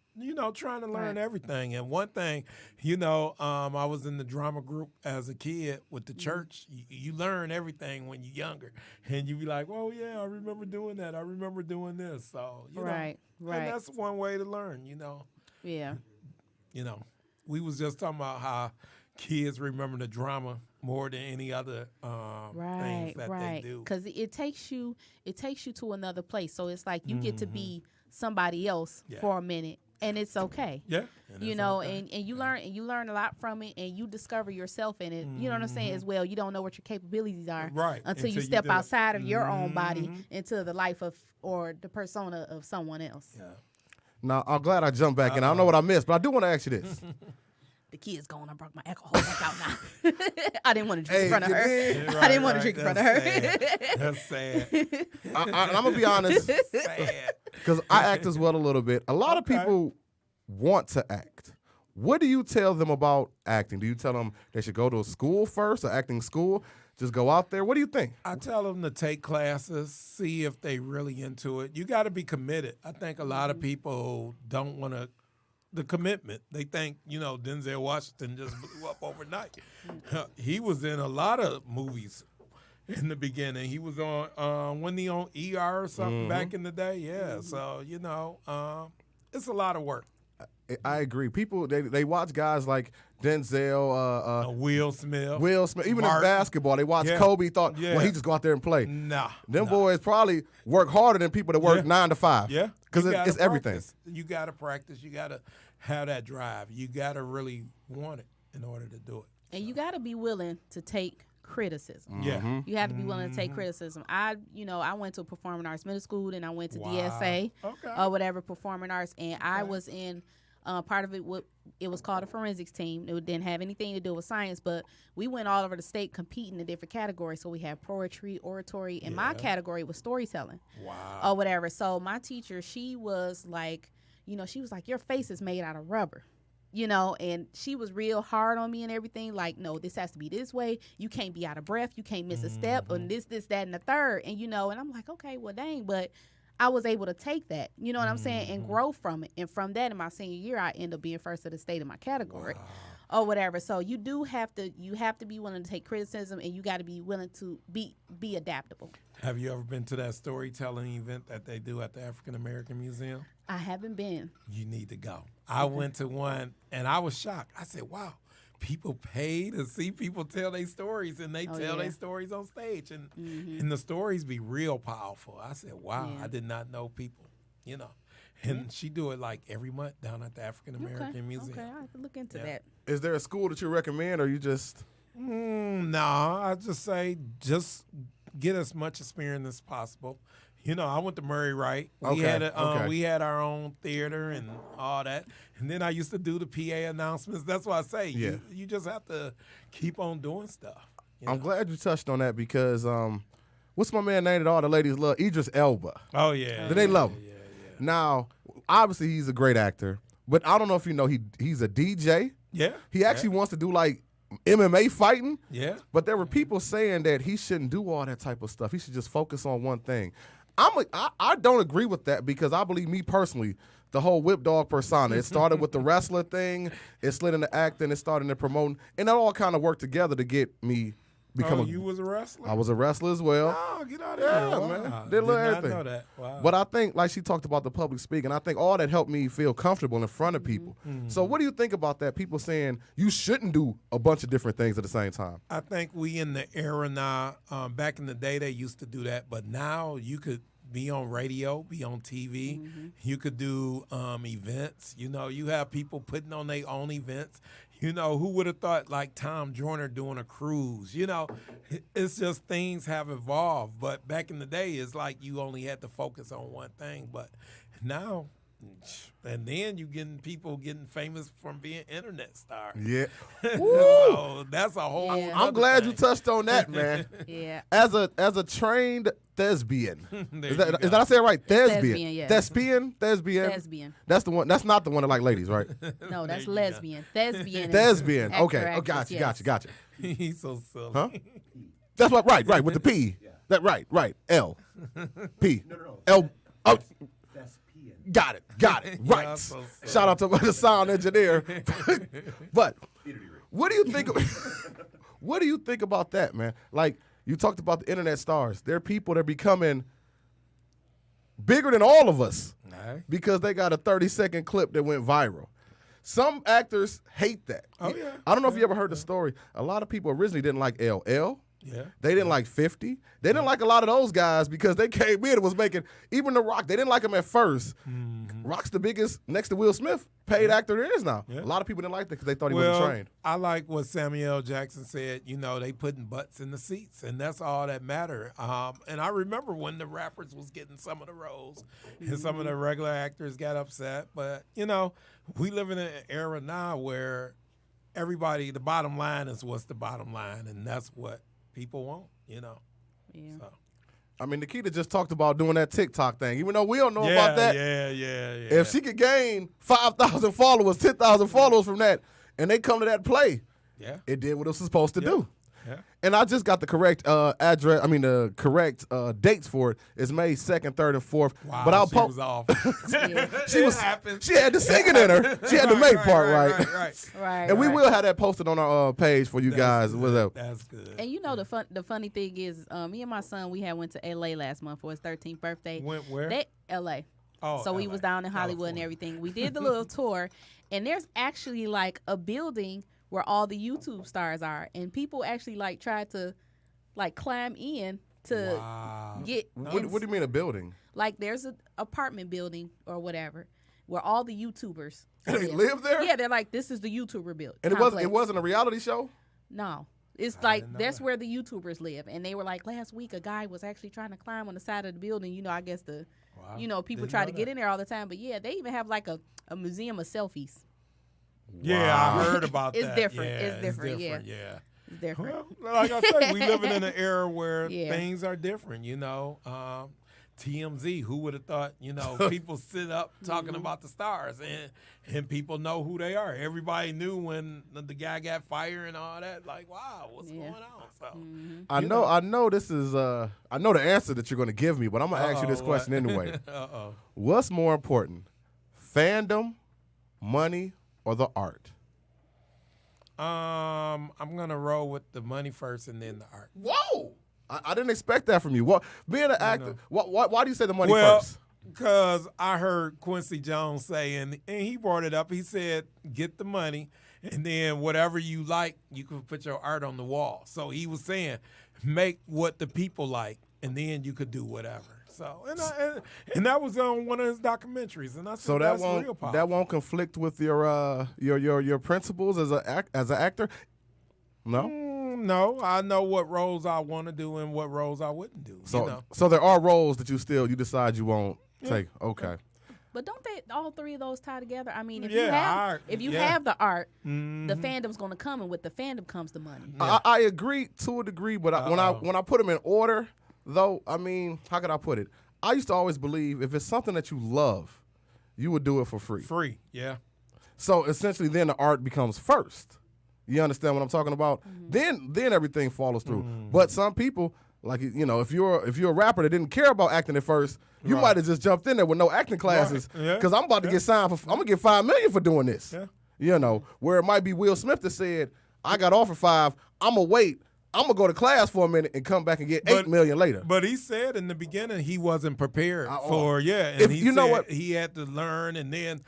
trying to learn Right. everything. And one thing, I was in the drama group as a kid with the church. You learn everything when you're younger. And you be like, oh, yeah, I remember doing that. I remember doing this. So, Right. And that's one way to learn, Yeah. We was just talking about how kids remember the drama more than any other things that they do. Because it takes you to another place. So it's like you get to be somebody else Yeah. for a minute, and it's okay. Yeah. And it's okay. And you learn a lot from it, and you discover yourself in it. You know what I'm saying? As well, you don't know what your capabilities are Right. until you Until you step do it. outside of your own body into the life of or the persona of someone else. Yeah. Now, I'm glad I jumped back in. I don't know what I missed, but I do want to ask you this. The kid's gone. I brought my alcohol back out now. I didn't want to drink in front of you her. did? I didn't want to drink in front of her. That's sad. I'm going to be honest, Sad. because I act as well a little bit. A lot of Okay. people want to act. What do you tell them about acting? Do you tell them they should go to a school first, or acting school? Just go out there? What do you think? I tell them to take classes, see if they really into it. You got to be committed. I think a lot of people don't want to. The commitment. They think, Denzel Washington just blew up overnight. He was in a lot of movies in the beginning. He was on, wasn't he on ER or something back in the day? Yeah. So, it's a lot of work. I agree. People, they watch guys like Denzel, Will Smith. Will Smith, even in Martin. basketball. They watch Yeah. Kobe, thought, Yeah. well, he just go out there and play. Nah. Them nah. boys probably work harder than people that work Yeah. 9 to 5. Yeah. Because You gotta it's everything. practice. You got to practice. You got to have that drive. You got to really want it in order to do it. And you got to be willing to take criticism. Yeah. You have to be willing to take criticism. I went to performing arts middle school, and I went to Wow. DSA Okay. or whatever performing arts, and I was in part of it. It was called a forensics team. It didn't have anything to do with science, but we went all over the state competing in different categories. So we had poetry, oratory, and my category was storytelling. Wow. Or whatever. So my teacher, she was like, your face is made out of rubber. And she was real hard on me and everything. Like, no, this has to be this way. You can't be out of breath. You can't miss a step. And this, that, and the third. And, and I'm like, okay, well, dang. But I was able to take that, you know what I'm saying, and grow from it. And from that, in my senior year, I ended up being first of the state in my category or whatever. So you have to be willing to take criticism, and you got to be willing to be adaptable. Have you ever been to that storytelling event that they do at the African American Museum? I haven't been. You need to go. I went to one, and I was shocked. I said, wow, people pay to see people tell their stories, and they tell their stories on stage. And the stories be real powerful. I said, wow, I did not know people, And she do it like every month down at the African American Museum. Okay, I have to look into that. Is there a school that you recommend, or you just... No, I just say just get as much experience as possible. I went to Murray Wright. We had our own theater and all that. And then I used to do the PA announcements. That's why I say you just have to keep on doing stuff. I'm glad you touched on that because what's my man name that all the ladies love? Idris Elba. Oh, yeah. Do they love him? Yeah. Now, obviously he's a great actor, but I don't know if you know he's a DJ. Yeah. He actually wants to do like MMA fighting. Yeah. But there were people saying that he shouldn't do all that type of stuff. He should just focus on one thing. I don't agree with that because I believe, me personally, the whole whip dog persona, it started with the wrestler thing, it slid into acting, it started into promoting, and it all kind of worked together to get me become you was a wrestler? I was a wrestler as well. Oh, get out of here. Yeah, Wow. man. Did a little not everything. know that. Wow. But I think, like she talked about the public speaking, I think all that helped me feel comfortable in front of people. So what do you think about that? People saying you shouldn't do a bunch of different things at the same time. I think we in the era now, back in the day they used to do that, but now you could be on radio, be on TV. You could do events. You have people putting on their own events. Who would have thought like Tom Joyner doing a cruise? It's just things have evolved. But back in the day, it's like you only had to focus on one thing. But Now, and then you getting people getting famous from being internet stars. Yeah. So that's a whole. Yeah. I'm glad you touched on that, man. Yeah. As a trained thespian, There is you that go. I say it right? Thespian, thespian, yes. thespian. Lesbian. That's the one. That's not the one that like ladies, right? No, that's you go. lesbian. Thespian. is Thespian. actor, Okay. Oh, actress, gotcha. Gotcha. He's so silly. Huh? That's what. Right. With the P. That right. L. P. No. L. Oh, Thespian. got it. Right. I'm so sorry. Shout out to the sound engineer. But Theater degree. what do you think? What do you think about that, man? Like you talked about the internet stars. They're people that are becoming bigger than all of us Right. because they got a 30-second clip that went viral. Some actors hate that. Oh, yeah. I don't know if you ever heard the story. A lot of people originally didn't like LL. Yeah. They didn't like 50. They didn't like a lot of those guys because they came in and was making, even The Rock, they didn't like him at first. Rock's the biggest, next to Will Smith, paid actor there is now. Yeah. A lot of people didn't like that because they thought he wasn't trained. I like what Samuel L. Jackson said. You know, they putting butts in the seats, and that's all that matter. And I remember when the rappers was getting some of the roles, and some of the regular actors got upset. But, you know, we live in an era now where everybody, the bottom line is what's the bottom line, and that's what people want, you know. Yeah. So. I mean, Nikita just talked about doing that TikTok thing. Even though we don't know about that, Yeah. if she could gain 5,000 followers, 10,000 followers from that, and they come to that play, Yeah. it did what it was supposed to do. Yeah. And I just got the correct address. I mean, the correct dates for it. It's May 2nd, 3rd, and 4th. Wow, but I'll she post. was off. She It was. happens. She had the singing in her. She had the May part right. Right. And we right. will have that posted on our page for you guys. Whatever. That's good. And you know the funny thing is, me and my son, we had went to LA last month for his 13th birthday. Went where? LA. Oh, So we LA, was down in Hollywood and California. everything. We did the little tour, and there's actually like a building where all the YouTube stars are, and people actually like tried to like climb in to Wow. get. What do you mean a building? Like there's an apartment building or whatever where all the YouTubers They live there? Yeah, they're like, this is the YouTuber building. And it wasn't a reality show. No. It's I like didn't know that's that. where the YouTubers live, and they were like last week a guy was actually trying to climb on the side of the building. You know, I guess people Didn't try know to get that. in there all the time, but yeah, they even have like a museum of selfies. Yeah, I heard about It's that. different. Yeah, It's different, yeah. Yeah. It's different. Well, like I said, we living in an era where Yeah. things are different, you know. TMZ, who would have thought, you know, people sit up talking about the stars and people know who they are. Everybody knew when the guy got fired and all that. Like, wow, what's going on? So, I know this is I know the answer that you're going to give me, but I'm going to ask you this Uh-oh, question what? anyway. Uh-oh. What's more important, fandom, money, or the art? I'm going to roll with the money first and then the art. Whoa! I didn't expect that from you. What, being an actor, why do you say the money Well, first? because I heard Quincy Jones say, and he brought it up. He said, get the money, and then whatever you like, you can put your art on the wall. So he was saying, make what the people like, and then you could do whatever. So, and that was on one of his documentaries, and I said, So that that's real powerful. won't conflict with your principles as an actor? No. No, I know what roles I want to do and what roles I wouldn't do. So you know? so there are roles that you decide you won't take. Okay. But don't they all three of those tie together? I mean, if Yeah, you have art, if you yeah. have the art, Mhm. the fandom's going to come, and with the fandom comes the money. I agree to a degree, but when I put them in order, though, I mean, how could I put it? I used to always believe if it's something that you love, you would do it for free. Free, yeah. So essentially, then the art becomes first. You understand what I'm talking about? Then everything follows through. But some people, like, you know, if you're a rapper that didn't care about acting at first, you might have just jumped in there with no acting classes Right. Yeah. because I'm about to get signed for. I'm gonna get $5 million for doing this. Yeah. You know, where it might be Will Smith that said, "I got offered 5. I'm gonna wait. I'm gonna go to class for a minute and come back and get $8 million later." But he said in the beginning he wasn't prepared Oh. for and If he you know said what- he had to learn, and then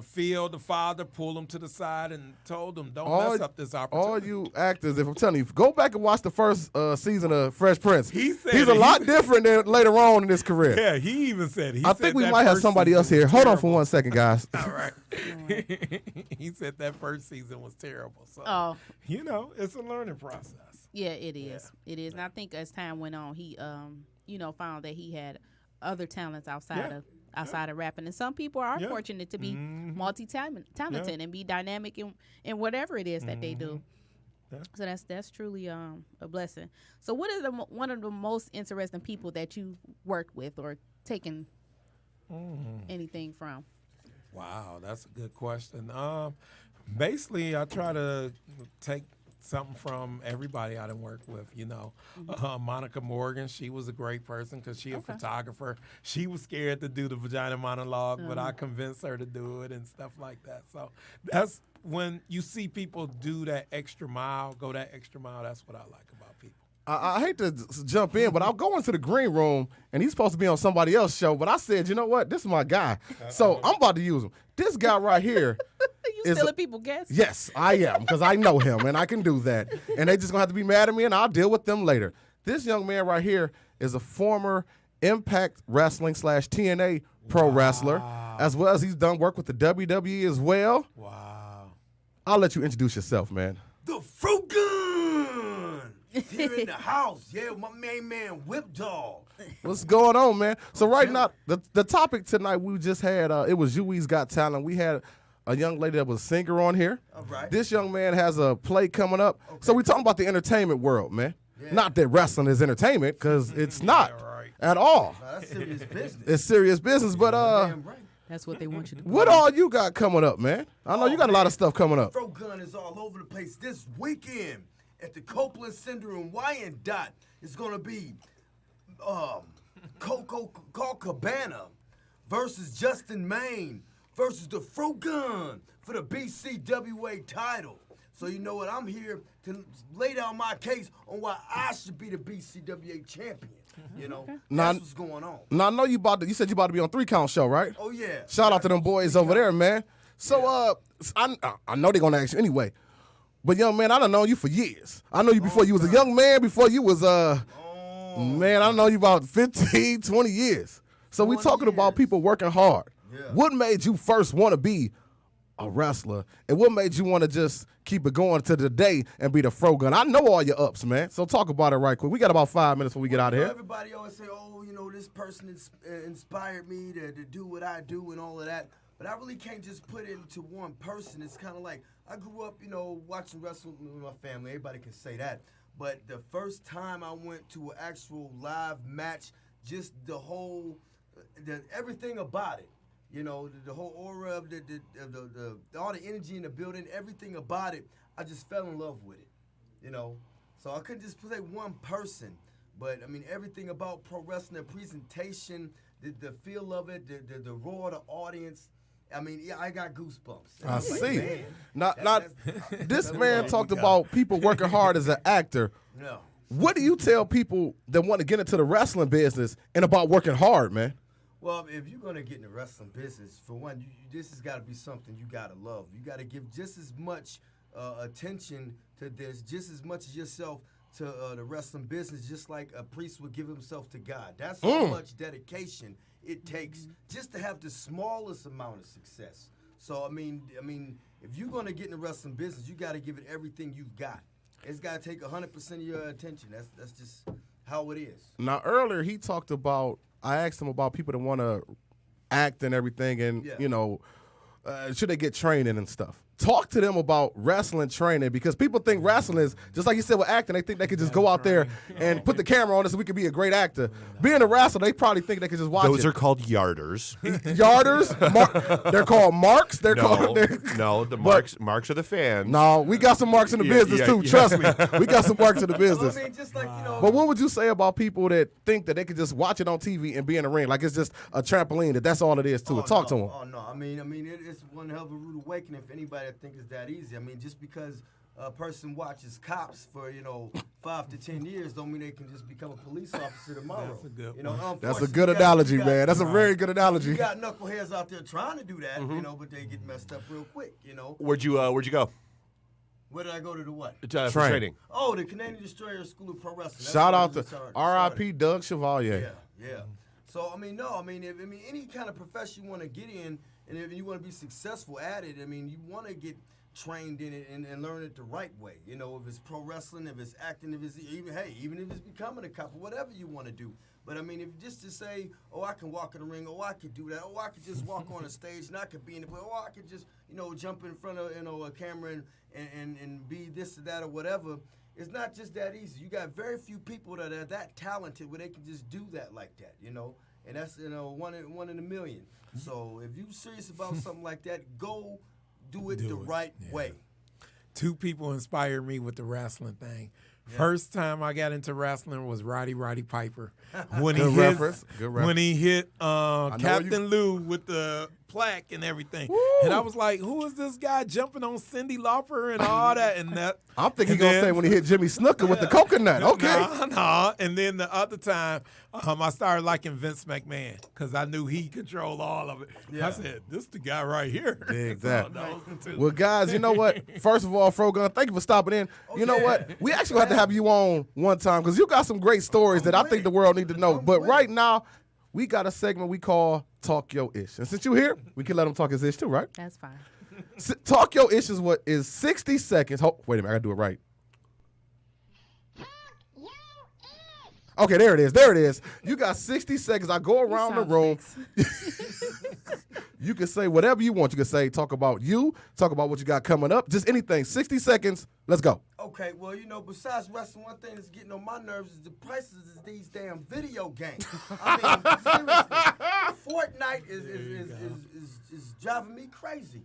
Phil, the father, pulled him to the side and told him, "Don't mess up this opportunity." All you actors, if I'm telling you, go back and watch the first season of Fresh Prince. He said He's a it. lot different than later on in his career. Yeah, he even said. He I said think we that might have first somebody season else here. was Hold on for terrible. 1 second, guys. All right. He said that first season was terrible. So Oh. you know, it's a learning process. Yeah, it is. It is. And I think as time went on, he, found that he had other talents outside outside of rapping. And some people are Yeah. fortunate to be multi-talented and be dynamic in whatever it is that they do. Yeah. So that's truly a blessing. So what is one of the most interesting people that you worked with or taken anything from? Wow, that's a good question. Basically, I try to take something from everybody I done worked with, you know. Monica Morgan, she was a great person because she a photographer. She was scared to do the vagina monologue, but I convinced her to do it and stuff like that. So that's when you see people do that extra mile, go that extra mile, that's what I like about people. I hate to jump in, but I'll go into the green room, and he's supposed to be on somebody else's show. But I said, you know what? This is my guy. So I'm about to use him. This guy right here. You stealing people guests? Yes, I am, because I know him, and I can do that. And they just going to have to be mad at me, and I'll deal with them later. This young man right here is a former Impact Wrestling / TNA pro wrestler, as well as he's done work with the WWE as well. Wow. I'll let you introduce yourself, man. The Fruit Gun! Here in the house. Yeah, my main man, Whip Dog. What's going on, man? So right now, the topic tonight we just had, it was UWE's Got Talent. We had a young lady that was a singer on here. All right. This young man has a play coming up. So we're talking about the entertainment world, man. Yeah. Not that wrestling is entertainment, because it's not at all. Now, that's serious business. It's serious business, but Damn right. That's what they want you to do. what all you got coming up, man? I know you got a lot of stuff coming up. Fruit Gun is all over the place. This weekend at the Copeland Center in Wyandotte is going to be Coco Cabana versus Justin Maine versus the Fruit Gun for the BCWA title. So you know what? I'm here to lay down my case on why I should be the BCWA champion. You know, that's what's going on. Now I know you said you about to be on 3 Count Show, right? Oh yeah. Shout out to them boys over there, man. So I know they're gonna ask you anyway. But young man, I done known you for years. I know you before you was a young man, before you was man, I know you about 15, 20 years. So we talking about people working hard. Yeah. What made you first want to be a wrestler, and what made you want to just keep it going to the day and be the Fro Gun? I know all your ups, man. So talk about it right quick. We got about 5 minutes before we get out of here. Everybody always say, oh, you know, this person inspired me to do what I do and all of that. But I really can't just put it into one person. It's kind of like I grew up, you know, watching wrestling with my family. Everybody can say that. But the first time I went to an actual live match, just the whole, everything about it. You know, the whole aura of all the energy in the building, everything about it, I just fell in love with it, you know. So I couldn't just say one person, but I mean everything about pro wrestling, the presentation, the feel of it, the roar of the audience. I mean, yeah, I got goosebumps. I see. Man, This man talked about people working hard as an actor. No. What do you tell people that want to get into the wrestling business and about working hard, man? Well, if you're going to get in the wrestling business, for one, this has got to be something you got to love. You got to give just as much attention to this, just as much as yourself to the wrestling business, just like a priest would give himself to God. That's how much dedication it takes just to have the smallest amount of success. So, I mean, if you're going to get in the wrestling business, you got to give it everything you've got. It's got to take 100% of your attention. That's just how it is. Now, earlier he talked about, I asked him about people that want to act and everything, and, you know, should they get training and stuff. Talk to them about wrestling training, because people think wrestling is, just like you said with acting, they think they could just go out there and put the camera on us and we could be a great actor. Being a wrestler, they probably think they could just watch Those it. are called yarders. Yarders? They're called marks? The marks are the fans. No, we got some marks in the business too. Trust me. We got some marks in the business. I mean, just like, you know. But what would you say about people that think that they could just watch it on TV and be in the ring? Like it's just a trampoline, that's all it is to it. Talk to them. Oh, no. I mean, it's one hell of a rude awakening for anybody that thinks it's that easy. I mean, just because a person watches Cops for, 5 to 10 years don't mean they can just become a police officer tomorrow. That's a good That's a good analogy, man. That's a very good analogy. You got knuckleheads out there trying to do that, but they get messed up real quick, Where'd you go? Where did I go to do what? For training. Oh, the Canadian Destroyer School of Pro Wrestling. That's Shout where I out was to started. R.I.P. Doug Chevalier. Yeah. So I mean, no, I mean, any kind of profession you want to get in, and if you want to be successful at it, I mean, you want to get trained in it and learn it the right way. You know, if it's pro wrestling, if it's acting, if it's even if it's becoming a cop, whatever you want to do. But I mean, if just to say, oh, I can walk in the ring, oh, I could do that, oh, I could just walk on a stage and I could be in the play, oh, I could just, jump in front of, a camera and be this or that or whatever. It's not just that easy. You got very few people that are that talented where they can just do that like that, and that's, one in a million. So if you're serious about something like that, go do it the right way. 2 people inspired me with the wrestling thing. Yeah. First time I got into wrestling was Roddy Piper. When he hit Captain Lou with the plaque and everything. Woo! And I was like, who is this guy jumping on Cyndi Lauper and all that? And that I'm thinking he's going to say when he hit Jimmy Snuka with the coconut. Okay. No. And then the other time, I started liking Vince McMahon because I knew he controlled all of it. Yeah. I said, this is the guy right here. Exactly. Well, guys, you know what? First of all, Frogun, thank you for stopping in. You know what? We actually have to have you on one time because you got some great stories that I think the world need to know. But right now, we got a segment we call Talk Your Ish. And since you're here, we can let him talk his ish too, right? That's fine. Talk Your Ish is 60 seconds. Wait a minute, I got to do it right. Okay, there it is. You got 60 seconds. I go around the room. You can say whatever you want. You can say, talk about you, talk about what you got coming up, just anything. 60 seconds. Let's go. Okay, well, besides wrestling, one thing that's getting on my nerves is the prices of these damn video games. I mean, seriously, Fortnite is driving me crazy.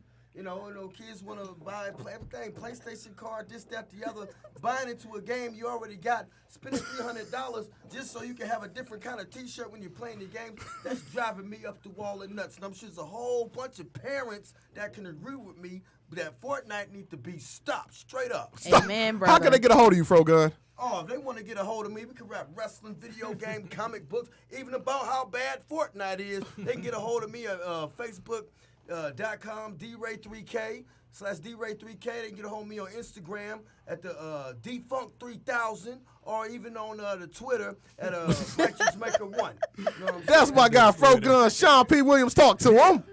Kids want to buy everything, PlayStation card, this, that, the other, buying into a game you already got, spending $300 just so you can have a different kind of T-shirt when you're playing the game. That's driving me up the wall and nuts. And I'm sure there's a whole bunch of parents that can agree with me that Fortnite needs to be stopped straight up. Amen, brother. How can they get a hold of you, Frogun? Oh, if they want to get a hold of me, we can rap wrestling, video game, comic books, even about how bad Fortnite is. They can get a hold of me at Facebook. .com DRay3K/DRay3K. They can get a hold of me on Instagram at the Defunct3000 or even on the Twitter at Righteousmaker1. That's my guy, Frogun. Sean P. Williams, talk to him.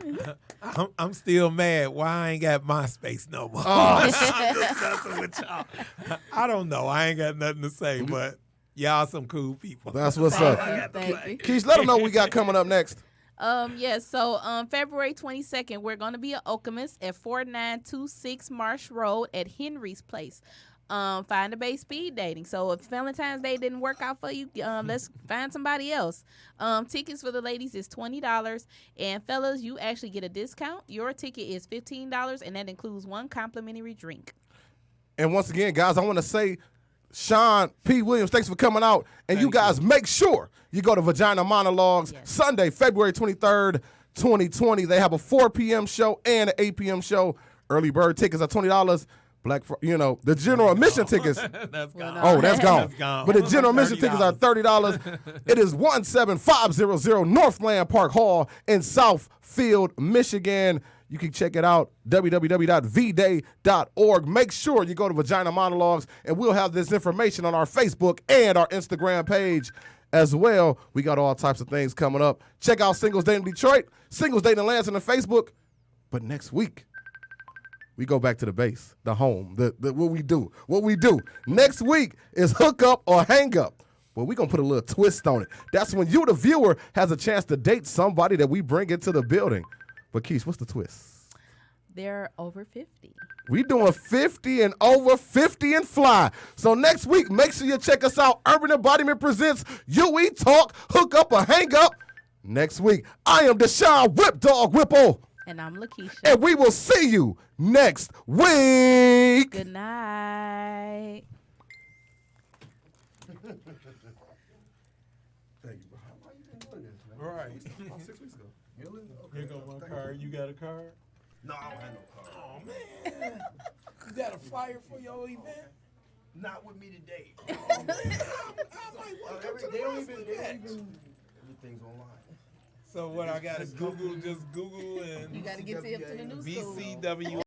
I'm still mad why I ain't got MySpace no more. I'm just messing with y'all. I don't know. I ain't got nothing to say, but y'all some cool people. That's what's up. Keith, let them know what we got coming up next. So February 22nd, we're going to be at Okemos at 4926 Marsh Road at Henry's Place. Find a base speed dating. So if Valentine's Day didn't work out for you, let's find somebody else. Tickets for the ladies is $20, and fellas, you actually get a discount. Your ticket is $15, and that includes 1 complimentary drink. And once again, guys, I want to say, Sean P. Williams, thanks for coming out. And you guys make sure you go to Vagina Monologues Sunday, February 23rd, 2020. They have a 4 p.m. show and an 8 p.m. show. Early bird tickets are $20. The general admission tickets. That's gone. Oh, that's gone. That's gone. But the general admission tickets are $30. It is 17500 Northland Park Hall in Southfield, Michigan. You can check it out, www.vday.org. Make sure you go to Vagina Monologues, and we'll have this information on our Facebook and our Instagram page as well. We got all types of things coming up. Check out Singles Dating Detroit, Singles Dating Lansing on Facebook. But next week, we go back to the base, the home, what we do. What we do next week is hook up or hang up. Well, we're going to put a little twist on it. That's when you, the viewer, has a chance to date somebody that we bring into the building. But, Keith, what's the twist? They're over 50. We doing 50 and over, 50 and fly. So next week, make sure you check us out. Urban Embodiment presents UE Talk, Hook Up or Hang Up. Next week, I am Deshaun Whip Dog Whipple. And I'm Lakeisha. And we will see you next week. Good night. Thank you, bro. How long you been doing this, man? Right. About 6 weeks ago. Really? Okay. Here go my card. You got a card? No, I don't have no card. Oh, man. You got a flyer for your event? Not with me today. I might want to come to the wrestling match. Everything's online. So what I got to Google, just Google and You got to get to him to the new school. VCW.